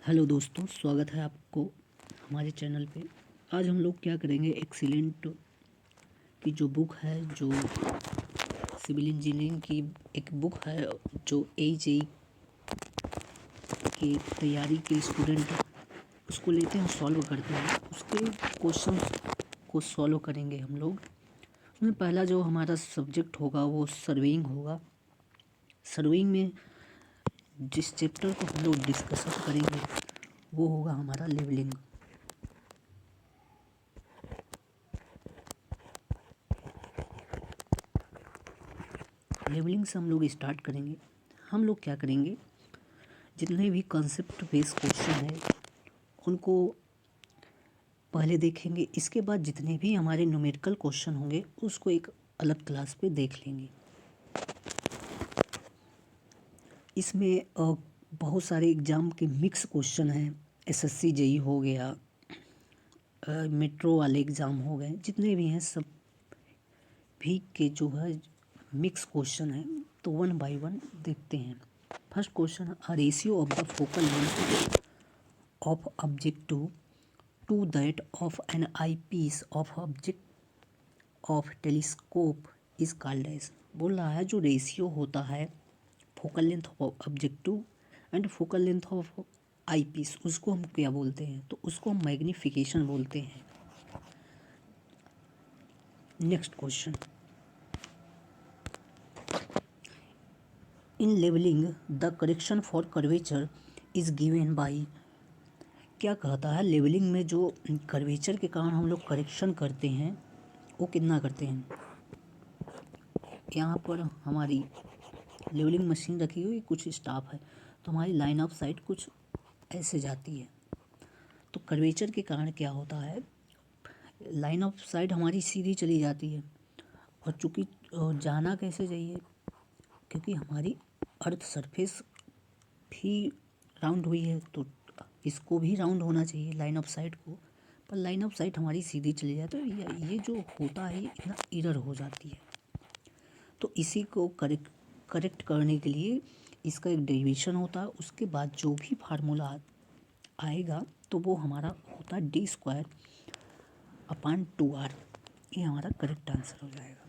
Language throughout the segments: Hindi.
हेलो दोस्तों, स्वागत है आपको हमारे चैनल पे। आज हम लोग क्या करेंगे, एक्सीलेंट की जो बुक है, जो सिविल इंजीनियरिंग की एक बुक है, जो AJE की तैयारी के स्टूडेंट उसको लेते हैं, सॉल्व करते हैं। उसके क्वेश्चन को सॉल्व करेंगे हम लोग। उसमें पहला जो हमारा सब्जेक्ट होगा वो सर्वेइंग होगा। सर्वेइंग में जिस चैप्टर को हम लोग डिस्कशन करेंगे वो होगा हमारा लेवलिंग। लेवलिंग से हम लोग स्टार्ट करेंगे। हम लोग क्या करेंगे, जितने भी कंसेप्ट बेस्ड क्वेश्चन है उनको पहले देखेंगे। इसके बाद जितने भी हमारे न्यूमेरिकल क्वेश्चन होंगे उसको एक अलग क्लास पे देख लेंगे। इसमें बहुत सारे एग्ज़ाम के मिक्स क्वेश्चन हैं। SSC JEE हो गया, मेट्रो वाले एग्ज़ाम हो गए, जितने भी हैं सब भी के जो है मिक्स क्वेश्चन है। तो वन बाय वन देखते हैं। First question, a ratio of the focal length of object to that of an eyepiece of object of telescope is called as. बोल रहा है जो रेशियो होता है focal length of objective and focal length of eyepiece, उसको हम क्या बोलते हैं? तो उसको हम मैग्नीफिकेशन बोलते हैं। Next question, in levelling the correction for curvature is given by. क्या कहता है, लेवलिंग में जो कर्वेचर के कारण हम लोग करेक्शन करते हैं वो कितना करते हैं। यहाँ पर हमारी लेवलिंग मशीन रखी हुई, कुछ स्टाफ है, तो हमारी लाइन ऑफ साइट कुछ ऐसे जाती है। तो कर्वेचर के कारण क्या होता है, लाइन ऑफ साइट हमारी सीधी चली जाती है। और चूँकि जाना कैसे चाहिए, क्योंकि हमारी अर्थ सरफेस भी राउंड हुई है तो इसको भी राउंड होना चाहिए लाइन ऑफ साइट को। पर लाइन ऑफ साइट हमारी सीधी चली जाए तो ये जो होता है इतना एरर हो जाती है। तो इसी को करेक्ट करने के लिए इसका एक डेरिवेशन होता है। उसके बाद जो भी फार्मूला आएगा तो वो हमारा होता है d²/2r। ये हमारा करेक्ट आंसर हो जाएगा।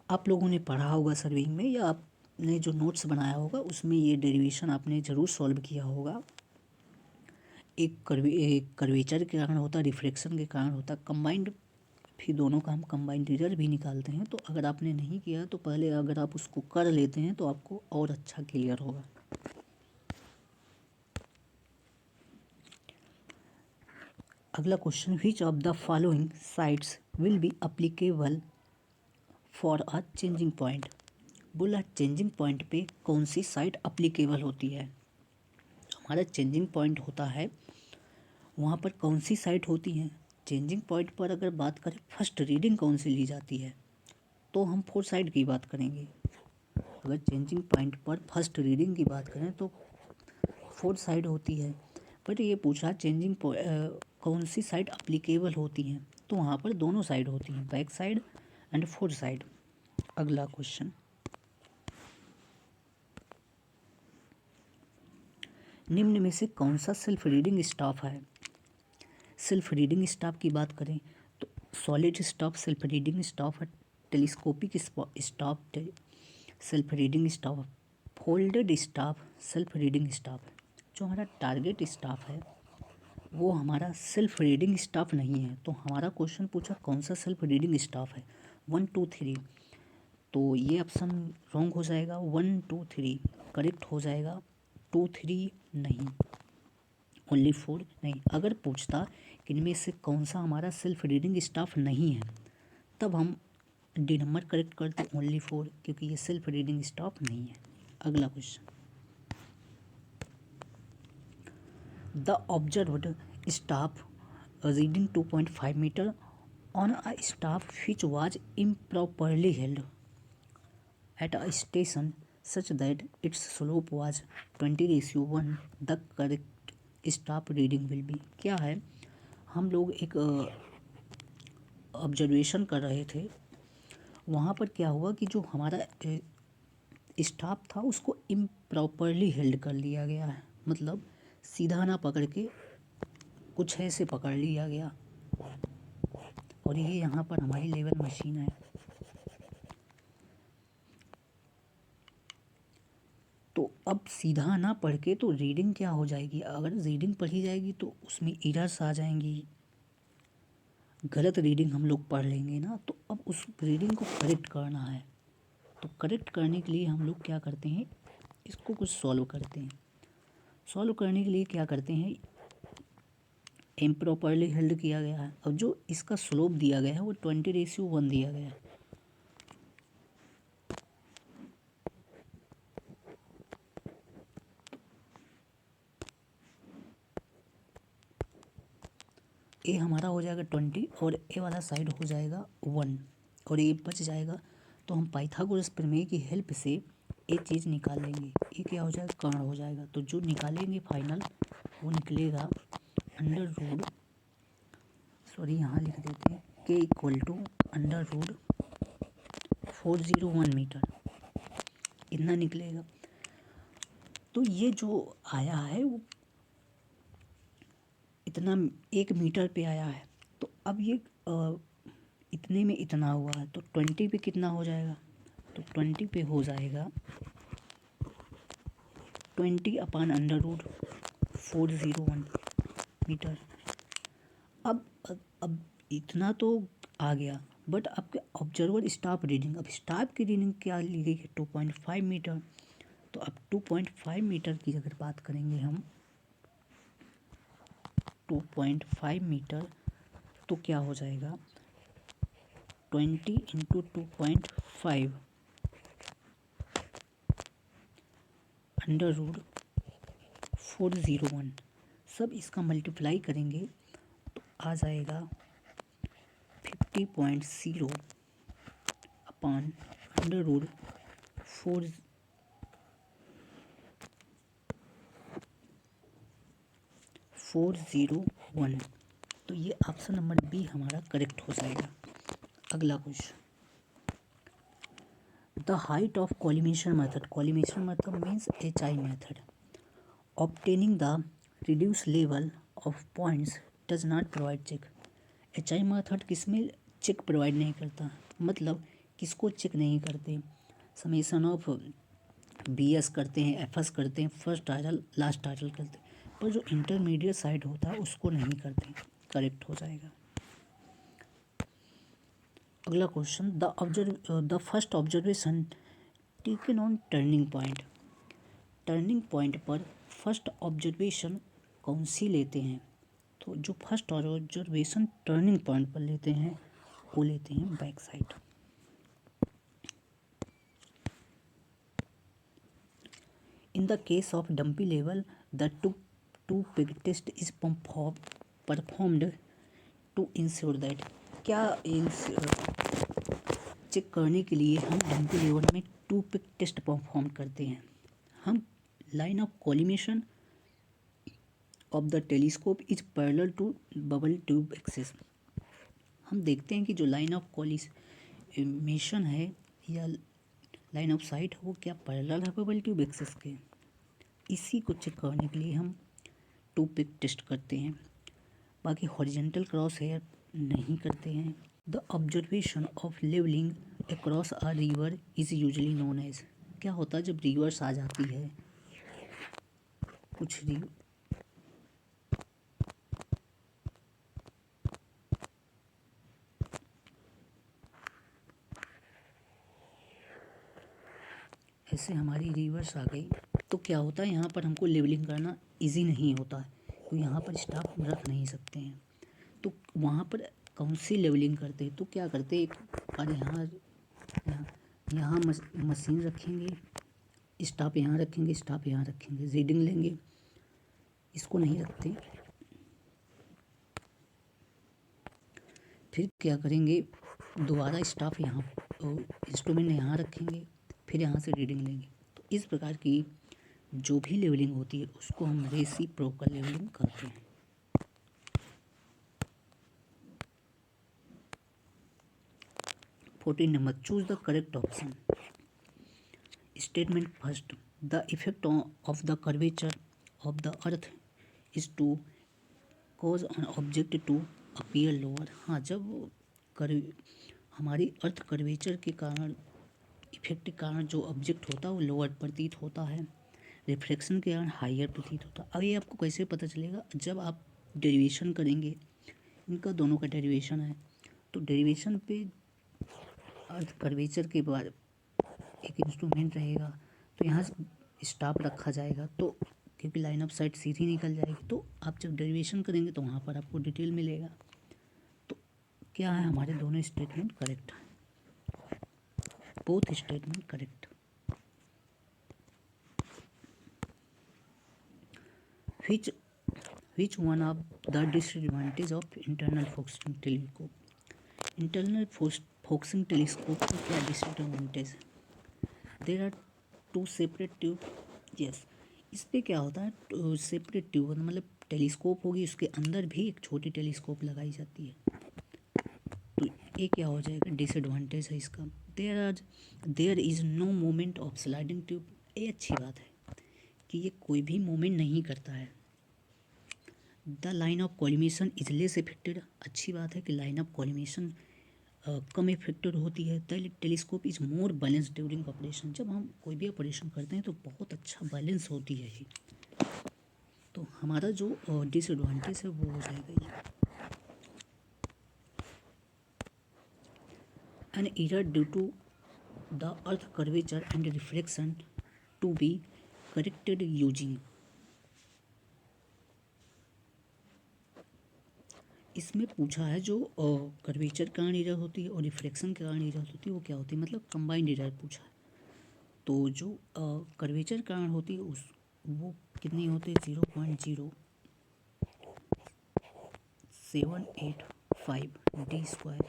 आप लोगों ने पढ़ा होगा सर्विंग में, या आपने जो नोट्स बनाया होगा उसमें ये डेरिवेशन आपने ज़रूर सॉल्व किया होगा। एक कर्वेचर के कारण होता है, रिफ्लेक्शन के कारण होता है, कंबाइंड, फिर दोनों का हम कंबाइंड एरर भी निकालते हैं। तो अगर आपने नहीं किया तो पहले अगर आप उसको कर लेते हैं तो आपको और अच्छा क्लियर होगा। अगला question, which of the following sites will be applicable for a changing point. बोला चेंजिंग पॉइंट पे कौन सी साइट अप्लीकेबल होती है। हमारा चेंजिंग पॉइंट होता है, वहाँ पर कौन सी साइट होती है। चेंजिंग पॉइंट पर अगर बात करें फर्स्ट रीडिंग कौन सी ली जाती है, तो हम फोर साइड की बात करेंगे। अगर चेंजिंग पॉइंट पर फर्स्ट रीडिंग की बात करें तो फोर साइड होती है। बट ये पूछा चेंजिंग कौन सी साइड अप्लीकेबल होती हैं, तो वहाँ पर दोनों साइड होती हैं, back side and fore side. अगला क्वेश्चन, निम्न में से कौन सा सेल्फ रीडिंग स्टाफ है। सेल्फ रीडिंग स्टाफ की बात करें तो solid staff self reading staff है, telescopic staff self reading staff, folded staff self reading staff है। जो हमारा टारगेट स्टाफ है वो हमारा सेल्फ रीडिंग स्टाफ नहीं है। तो हमारा क्वेश्चन पूछा कौन सा सेल्फ रीडिंग स्टाफ है, 1 2 3। तो ये ऑप्शन रॉन्ग हो जाएगा, 1 2 3 करेक्ट हो जाएगा, 2 3 नहीं, ओनली 4 नहीं। अगर पूछता कि इनमें से कौन सा हमारा सेल्फ रीडिंग स्टाफ नहीं है, तब हम डी नंबर करेक्ट करते, ओनली 4, क्योंकि ये सेल्फ रीडिंग स्टाफ नहीं है। अगला question, the observed staff reading 2.5 metre on a staff which was improperly held at a station such that its slope was 20:1, the correct staff reading will be। क्या है, हम लोग एक ऑब्जर्वेशन कर रहे थे। वहाँ पर क्या हुआ कि जो हमारा स्टाफ था उसको इम्प्रॉपरली हेल्ड कर लिया गया है। मतलब सीधा ना पकड़ के कुछ ऐसे पकड़ लिया गया, और ये यहाँ पर हमारी लेवल मशीन है। तो अब सीधा ना पढ़ के तो रीडिंग क्या हो जाएगी, अगर रीडिंग पढ़ी जाएगी तो उसमें एरर्स आ जाएंगी, गलत रीडिंग हम लोग पढ़ लेंगे ना। तो अब उस रीडिंग को करेक्ट करना है, तो करेक्ट करने के लिए हम लोग क्या करते हैं, इसको कुछ सॉल्व करते हैं। सॉल्व करने के लिए क्या करते हैं, इम्प्रॉपरली हेल्ड किया गया है। अब जो इसका स्लोप दिया गया है वो 20:1 दिया गया है। ए हमारा हो जाएगा 20 और ए वाला साइड हो जाएगा 1 और ये बच जाएगा। तो हम पाइथागोरस प्रमेय की हेल्प से ये चीज़ निकाल लेंगे, ये क्या हो जाएगा, कर्ण हो जाएगा। तो जो निकालेंगे फाइनल वो निकलेगा अंडर रूट, सॉरी यहाँ लिख देते हैं, K equal to under root 401 metre, इतना निकलेगा। तो ये जो आया है वो इतना 1 मीटर पे आया है। तो अब ये इतने में इतना हुआ है, तो 20 पे कितना हो जाएगा, तो 20 पे हो जाएगा 20/√401 मीटर। अब इतना तो आ गया, बट आपके ऑब्जर्वर स्टाफ रीडिंग, अब स्टाफ की रीडिंग क्या ली गई है, 2.5 मीटर। तो अब 2.5 मीटर की अगर बात करेंगे हम, 2.5 मीटर तो क्या हो जाएगा, 20 इंटू 2.5 अंडर रूट 401, सब इसका मल्टीप्लाई करेंगे तो आ जाएगा 50.0 अपान अंडर रूट 401। तो ये ऑप्शन नंबर बी हमारा करेक्ट हो जाएगा। अगला question, the height of collimation method, collimation method means HI method, obtaining the reduce level of points does not provide check. HI method किसमें चेक प्रोवाइड नहीं करता, मतलब किसको चेक नहीं करते, समेसन ऑफ BS करते हैं, FS करते हैं, फर्स्ट आर्डर लास्ट आर्डर करते हैं, पर जो इंटरमीडिएट साइड होता है उसको नहीं करते। करेक्ट हो जाएगा। अगला question, the first observation taken on turning point, turning point पर फर्स्ट ऑब्जर्वेशन कौन सी लेते हैं, तो जो फर्स्ट ऑब्जर्वेशन टर्निंग पॉइंट पर लेते हैं वो लेते हैं back side. In the case of dumpy level the two peg test is performed to ensure that, क्या चेक करने के लिए हम डंपी लेवल में 2 पिग टेस्ट परफॉर्म करते हैं। हम line of collimation of the telescope is parallel to bubble tube axis, हम देखते हैं कि जो लाइन ऑफ कॉलिमेशन है या लाइन ऑफ साइट है वो क्या पैरेलल है बबल ट्यूब एक्सिस के, इसी को चेक करने के लिए हम 2 पिग टेस्ट करते हैं। बाकी हॉरिजेंटल क्रॉस हेयर नहीं करते हैं। The observation of levelling across a river is usually known as, क्या होता है जब रिवर्स आ जाती है, कुछ ऐसे हमारी रिवर्स आ गई तो क्या होता है, यहाँ पर हमको लेवलिंग करना इजी नहीं होता है, तो यहाँ पर स्टाफ रख नहीं सकते हैं। तो वहाँ पर कौन सी लेवलिंग करते हैं, तो क्या करते हैं, एक बार यहाँ मशीन रखेंगे, स्टाफ यहाँ रखेंगे, स्टाफ यहाँ रखेंगे, रीडिंग लेंगे, इसको नहीं रखते। फिर क्या करेंगे, दोबारा स्टाफ यहाँ इंस्ट्रूमेंट यहाँ रखेंगे, फिर यहाँ से रीडिंग लेंगे। तो इस प्रकार की जो भी लेवलिंग होती है उसको हम रेसिप्रोकल लेवलिंग करते हैं। Number, choose the correct option. Statement first, the effect of the curvature of the earth is to cause an object to appear lower. हाँ, जब कर हमारी अर्थ कर्वेचर के कारण, इफेक्ट के कारण जो ऑब्जेक्ट होता है वो लोअर प्रतीत होता है, रिफ्लेक्शन के कारण हायर प्रतीत होता है। अब ये आपको कैसे पता चलेगा? जब आप डेरिवेशन करेंगे, इनका दोनों का डेरिवेशन है, तो डेरिवेशन पे अर्थ कर्वेचर के बाद एक इंस्ट्रूमेंट रहेगा, तो यहाँ स्टॉप रखा जाएगा, तो क्योंकि लाइन ऑफ साइट सीधी निकल जाएगी, तो आप जब डेरिवेशन करेंगे तो वहाँ पर आपको डिटेल मिलेगा। तो क्या है, हमारे दोनों स्टेटमेंट करेक्ट हैं, both statement correct. Which one of the disadvantage of internal focusing telescope? Internal focusing telescope का क्या डिसएडवांटेज है? There are two separate tube. Yes, इस पर क्या होता है, सेपरेट ट्यूब मतलब टेलीस्कोप होगी, उसके अंदर भी एक छोटी टेलीस्कोप लगाई जाती है, तो ये क्या हो जाएगा, डिसएडवांटेज है इसका। There is no moment of sliding tube. ये अच्छी बात है कि ये कोई भी मोमेंट नहीं करता है। The line of collimation is less affected. अच्छी बात है कि line of collimation come affected होती है। Telescope is more balance during operation. जब हम कोई भी ऑपरेशन करते हैं तो बहुत अच्छा बैलेंस होती है ये। तो हमारा जो डिसएडवांटेज है वो हो जाएगा ये। An error due to the earth curvature and reflection to be corrected using. इसमें पूछा है जो कर्वेचर के कारण एरर होती है और रिफ्लेक्शन के कारण एरर होती है वो क्या होती है, मतलब कंबाइंड एरर पूछा है। तो जो कर्वेचर के कारण होती है उस वो कितनी होती है, 0.0785 डी स्क्वायर,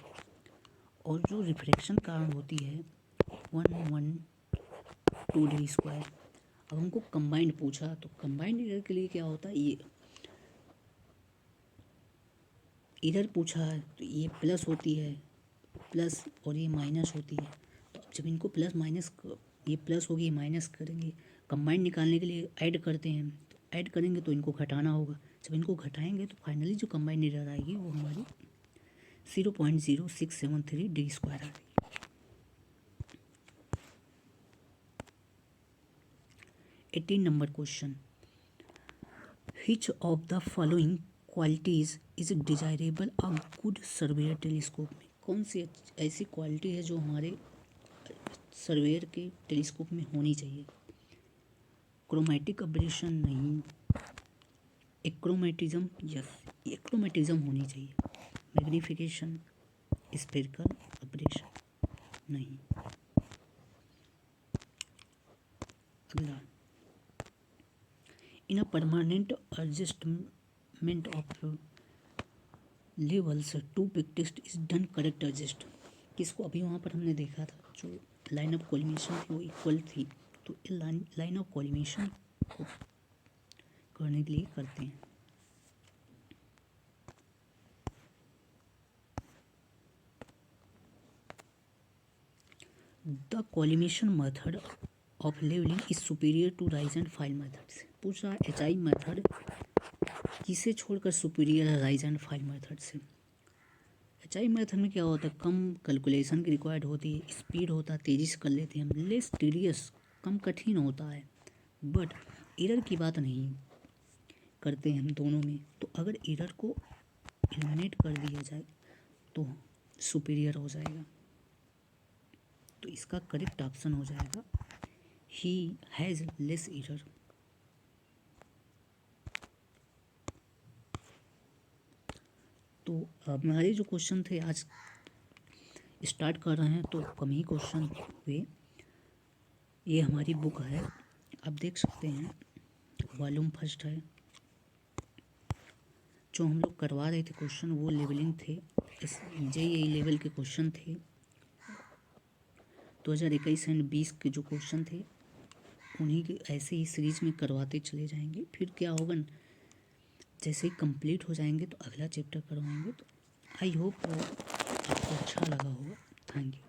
और जो रिफ्लेक्शन कारण होती है 112 डी स्क्वायर। अब हमको कंबाइंड पूछा, तो कंबाइंड एरर के लिए क्या होता है, ये इधर पूछा है तो ये प्लस होती है, प्लस और ये माइनस होती है। तो अब जब इनको प्लस माइनस, ये प्लस होगी माइनस करेंगे, कंबाइंड निकालने के लिए ऐड करते हैं, तो ऐड करेंगे तो इनको घटाना होगा। जब इनको घटाएंगे तो फाइनली जो कंबाइंड एरर आएगी वो हमारी 0.0673 डी स्क्वायर आ गई। 18 number question, which of the following qualities is desirable a good surveyor telescope में? कौन सी ऐसी क्वालिटी है जो हमारे सर्वेयर के टेलीस्कोप में होनी चाहिए? क्रोमैटिक अब्रेशन नहीं, एक्रोमेटिज्म, यस एक्रोमेटिज्म होनी चाहिए। मैग्निफिकेशन, स्फेरिकल अब्रेशन नहीं। अगला, in a permanent adjustment of levels two peg test is done correct adjust. किसको अभी वहाँ पर हमने देखा था, जो लाइन ऑफ कॉलिमेशन थी वो इक्वल थी, तो लाइन ऑफ कॉलिमेशन को करने के लिए करते हैं। The collimation method of levelling is superior to rise and fall method से पूछ रहा है। HI मेथड किसे छोड़कर सुपीरियर है राइज एंड फाइल मेथड से? HI मेथड में क्या होता है, कम कैलकुलेशन की रिक्वायर्ड होती है, स्पीड होता है, तेज़ी से कर लेते हैं हम, लेस टीडियस कम कठिन होता है, बट एरर की बात नहीं करते हैं हम दोनों में। तो अगर एरर को एलिमिनेट कर दिया जाए तो सुपीरियर हो जाएगा। तो इसका करेक्ट ऑप्शन हो जाएगा ही हैज़ लेस एरर। तो हमारे जो क्वेश्चन थे आज स्टार्ट कर रहे हैं तो कम ही क्वेश्चन हुए। ये हमारी बुक है, आप देख सकते हैं, वॉल्यूम फर्स्ट है। जो हम लोग करवा रहे थे क्वेश्चन वो लेवलिंग थे, JEE लेवल के क्वेश्चन थे। 2021 एंड 20 के जो क्वेश्चन थे उन्हीं के ऐसे ही सीरीज में करवाते चले जाएंगे। फिर क्या होगा, जैसे ही कंप्लीट हो जाएंगे तो अगला चैप्टर करवाएंगे। तो आई होप आपको अच्छा लगा होगा। Thank you.